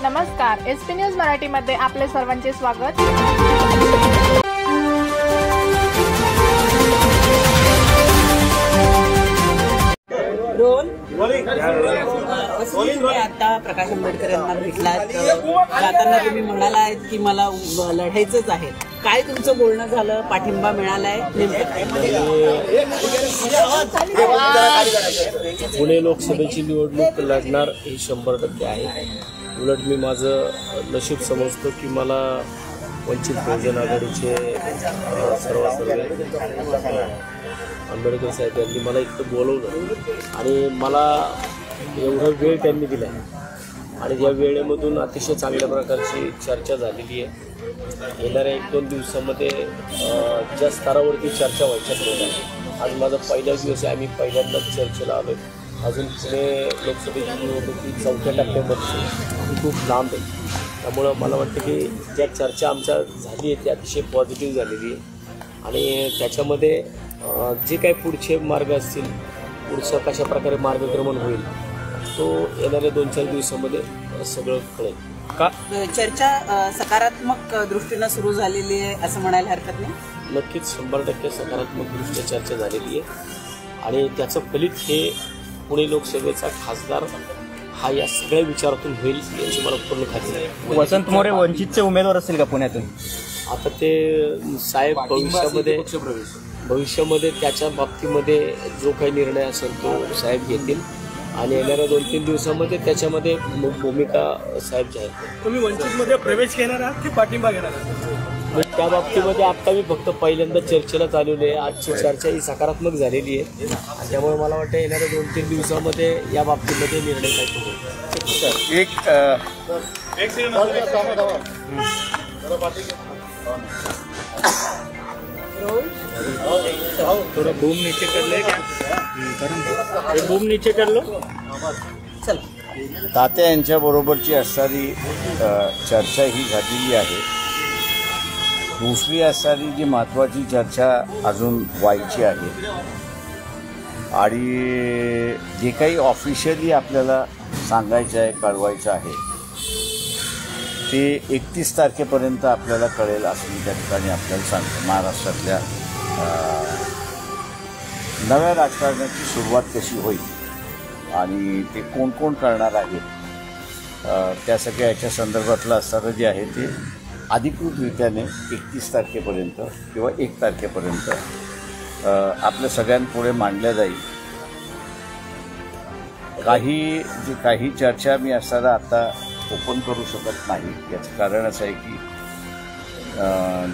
नमस्कार, SP news मराठीमध्ये आपले सर्वांचे स्वागत। आता प्रकाश आंबेडकर यांना भेटलात, जाताना तुम्ही म्हणालात की मला लढायचंच आहे, काय तुमचं बोलणं झालं, पाठिंबा मिळालाय? पुणे लोकसभेची निवडणूक लढणार हे 100% आहे। उलट मी माझं नशीब समजतो की मला वंचित बहुजन आघाडीचे सर्व आंबेडकर साहेब यांनी मला इथं बोलवलं आणि मला एवढा वेळ त्यांनी दिला आणि या वेळेमधून अतिशय चांगल्या प्रकारची चर्चा झालेली आहे। येणाऱ्या 1-2 दिवसामध्ये ज्या स्तरावरती चर्चा व्हायच्या होत्या, आज माझा पहिला दिवस आहे, आम्ही पहिल्यांदाच चर्चेला आलो। अजून पुणे लोकसभेची निवडणूक 4थ्या टप्प्यामध्ये खूप लांब आहे, त्यामुळं मला वाटतं की ज्या चर्चा आमच्या झाली आहे ती अतिशय पॉझिटिव्ह झालेली आहे आणि त्याच्यामध्ये जे काही पुढचे मार्ग असतील, पुढचं कशा प्रकारे मार्गक्रमण होईल तो येणाऱ्या 2-4 दिवसामध्ये सगळं कळेल। का चर्चा सकारात्मक दृष्टीनं सुरू झालेली आहे असं म्हणायला हरकत नाही? नक्कीच 100% सकारात्मक दृष्ट्या चर्चा झालेली आहे आणि त्याचं फलित हे पुणे लोकसभेचा खासदार हा या सगळ्या विचारातून होईल याची मला पूर्ण खात्री आहे। वसंत मोरे वंचितचे उमेदवार असतील का पुण्यातून? आता ते साहेब भविष्यामध्ये त्याच्या बाबतीमध्ये जो काही निर्णय असेल तो साहेब घेतील आणि येणाऱ्या 2-3 दिवसामध्ये त्याच्यामध्ये भूमिका साहेब जाहीर करतील। तुम्ही वंचितमध्ये प्रवेश घेणार आहात की पाठिंबा घेणार आहात? त्या बाबतीमध्ये आत्ता मी फक्त पहिल्यांदा चर्चेला चालवली आहे। आजची चर्चा ही सकारात्मक झालेली आहे आणि त्यामुळे मला वाटतं येणाऱ्या 2-3 दिवसामध्ये या बाबतीमध्ये निर्णय काय होईल। एक थोड़ा बूम नीचे कर ले क्या? बूम नीचे कर लो। चल, तात्या यांच्या बरोबरची असणारी चर्चा ही झालेली आहे। दुसरी असणारी जी महत्त्वाची चर्चा अजून व्हायची आहे आणि जे काही ऑफिशियली आपल्याला सांगायचं आहे, कळवायचं आहे ते 31 तारखेपर्यंत आपल्याला कळेल असं मी त्या ठिकाणी आपल्याला सांगतो। महाराष्ट्रातल्या नव्या राजकारणाची सुरुवात कशी होईल आणि ते कोण कोण करणार आहे त्या सगळ्या याच्या संदर्भातलं असणारं जे आहे ते अधिकृतरित्याने 31 तारखेपर्यंत किंवा 1 तारखेपर्यंत आपल्या सगळ्यांपुढे मांडल्या जाईल। काही चर्चा मी असताना आता ओपन करू शकत नाही। याचं कारण असं आहे की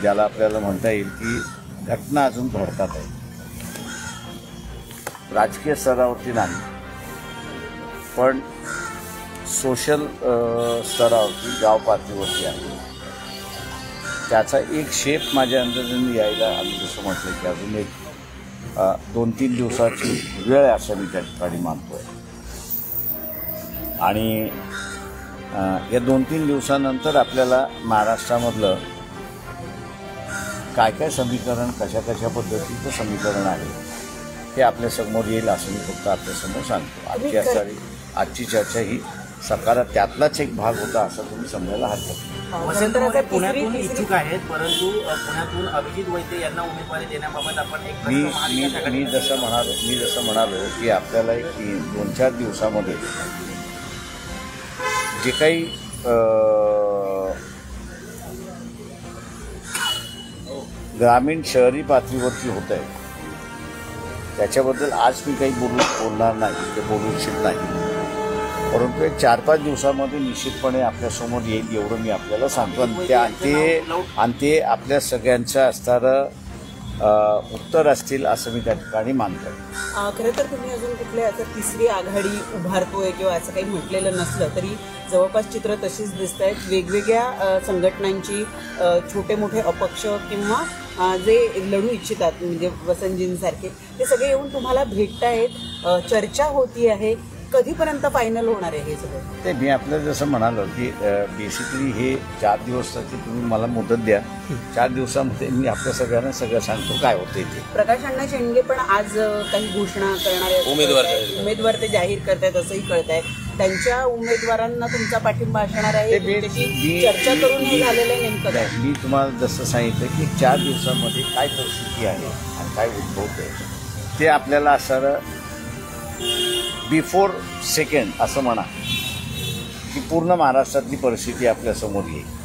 ज्याला आपल्याला म्हणता येईल की घटना अजून घडतात आहे, राजकीय स्तरावरती नाही पण सोशल स्तरावरती, गाव पातळीवरती आहे। त्याचा एक शेप माझ्या अंदाजाने यायला आम्ही जसं म्हटलं की अजून एक 2-3 दिवसाची वेळ आहे असं मी त्या ठिकाणी मानतो आहे आणि या 2-3 दिवसानंतर आपल्याला महाराष्ट्रामधलं काय काय समीकरण, कशा पद्धतीचं समीकरण आहे ते आपल्यासमोर येईल असं मी फक्त आपल्यासमोर सांगतो। आजची चर्चा ही त्यातलाच एक भाग होता असं तुम्ही समजायला हरकत नाही। वसंतराव पुण्यातून इच्छुक आहेत, परंतु पुण्यातून अभिजित वैद्य यांना उमेदवारी देण्याबाबत आपण एक मी जसं म्हणालो की आपल्याला 2-4 दिवसामध्ये जे काही ग्रामीण शहरी पातळीवरती होत आहे त्याच्याबद्दल आज मी काही बोलणार नाही, ते बोलू इच्छित नाही, परंतु 4-5 दिवसामध्ये निश्चितपणे आपल्यासमोर येईल एवढं मी आपल्याला सांगतो आणि ते आपल्या सगळ्यांचं असणारं उत्तर असतील असं मी त्या ठिकाणी मानतो। खरं तर तुम्ही अजून कुठल्या असं तिसरी आघाडी उभारतोय किंवा असं काही म्हटलेलं नसलं तरी जवळपास चित्र तशीच दिसत आहेत। वेगवेगळ्या संघटनांची छोटे मोठे अपक्ष किंवा जे लढू इच्छितात म्हणजे वसंतजींसारखे ते सगळे येऊन तुम्हाला भेटतायत, चर्चा होती आहे, कधीपर्यंत फायनल होणार आहे हे सगळं? ते मी आपल्याला जसं म्हणालो की बेसिकली हे 4 दिवसाची तुम्ही मला मुदत द्या, 4 दिवसामध्ये मी आपल्या सगळ्यांना सगळं सांगतो काय होते ते। प्रकाश अण्णा शेंडगे पण आज काही घोषणा करणारे उमेदवार ते जाहीर करतायत असंही कळत आहे। त्यांच्या उमेदवारांना तुमचा पाठिंबा असणार आहे? ते मी- त्याची मी- चर्चा करून हे मी- झालेलं आहे नेमकं काय? मी तुम्हाला जसं सांगितलं की 4 दिवसामध्ये काय परिस्थिती आहे आणि काय उद्भवते ते आपल्याला असं बिफोर सेकंड असं म्हणा की पूर्ण महाराष्ट्रातली परिस्थिती आपल्यासमोर येईल.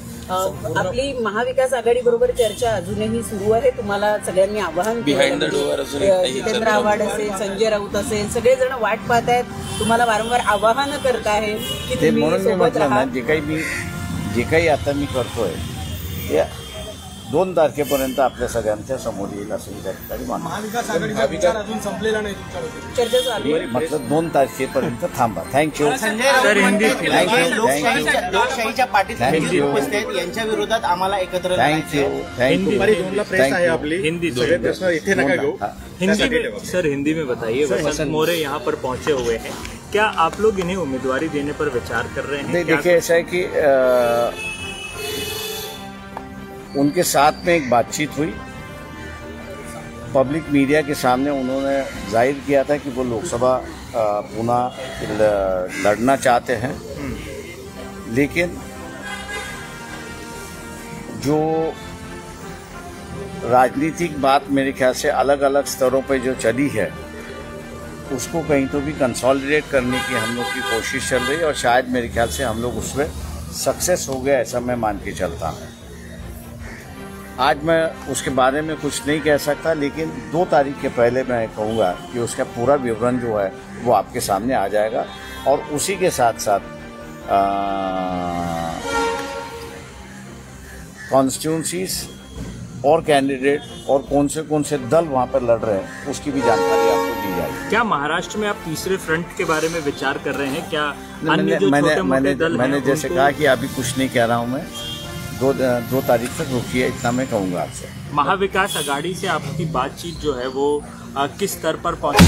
आपली महाविकास आघाडी बरोबर चर्चा अजूनही सुरू आहे. तुम्हाला सगळ्यांनी आवाहन केलं म्हणजे जितेंद्र आव्हाड असेल, संजय राऊत असेल, सगळेजण वाट पाहत आहेत, तुम्हाला वारंवार आवाहन करत आहेत की ते तुम्ही म्हणून मी सोबत म्हटलं ना राहा. जे काही आता मी करतोय ते 2 तारखेपर्यंत आपल्या सगळ्यांच्या समोर येईल असं मी त्या ठिकाणी मानतो. महाविकास आघाडीचा विचार अजून संपलेला नाही तुमच्याबद्दल. चर्चा चालू आहे. म्हटलं 2 तारखेपर्यंत थांबा. थँक्यू. संजय राऊत म्हणते Thank जे you. लोकशाहीच्या पाठीत Thank खंजीर you. उपस्थित आहेत यांच्या विरोधात आम्हाला एकत्र थँक्यू. लढायचं. दुपारी 2ला प्रेस आहे आपली. हिंदी सगळे प्रश्न इथे नका घेऊ. हिंदी में सर, हिंदी में बताइए। वसंत मोरे यहाँ पर पहुंचे हुए हैं, क्या आप लोग इन्हें उम्मीदवारी देने पर विचार कर रहे हैं? क्या- देखिए ऐसा है कि उनके साथ में एक बातचीत हुई, पब्लिक मीडिया के सामने उन्होंने जाहिर किया था कि वो लोकसभा पुनः लड़ना चाहते हैं, लेकिन जो राजनीतिक बात मेरे ख्याल से अलग अलग स्तरों पे जो चली है उसको कहीं तो भी कंसोलिडेट करने की हम लोग की कोशिश चल रही है और शायद मेरे ख्याल से हम लोग उसमें सक्सेस हो गए ऐसा मैं मान के चलता हूँ। आज मैं उसके बारे में कुछ नहीं कह सकता, लेकिन 2 तारीख के पहले मैं कहूँगा कि उसका पूरा विवरण जो है वो आपके सामने आ जाएगा और उसी के साथ साथ कॉन्स्टिट्यूंसीज और कैंडिडेट और कौन से दल वहाँ पर लड़ रहे हैं उसकी भी जानकारी आपको दी जाएगी। क्या महाराष्ट्र में आप तीसरे फ्रंट के बारे में विचार कर रहे हैं? क्या अन्य जो छोटे-मोटे दल हैं, मैंने जैसे उनको- कहा कि अभी कुछ नहीं कह रहा हूँ मैं, 2 तारीख तक रुकिए, इतना मैं कहूँगा आपसे। महाविकास आघाड़ी से आपकी बातचीत जो है वो किस स्तर पर पहुंची?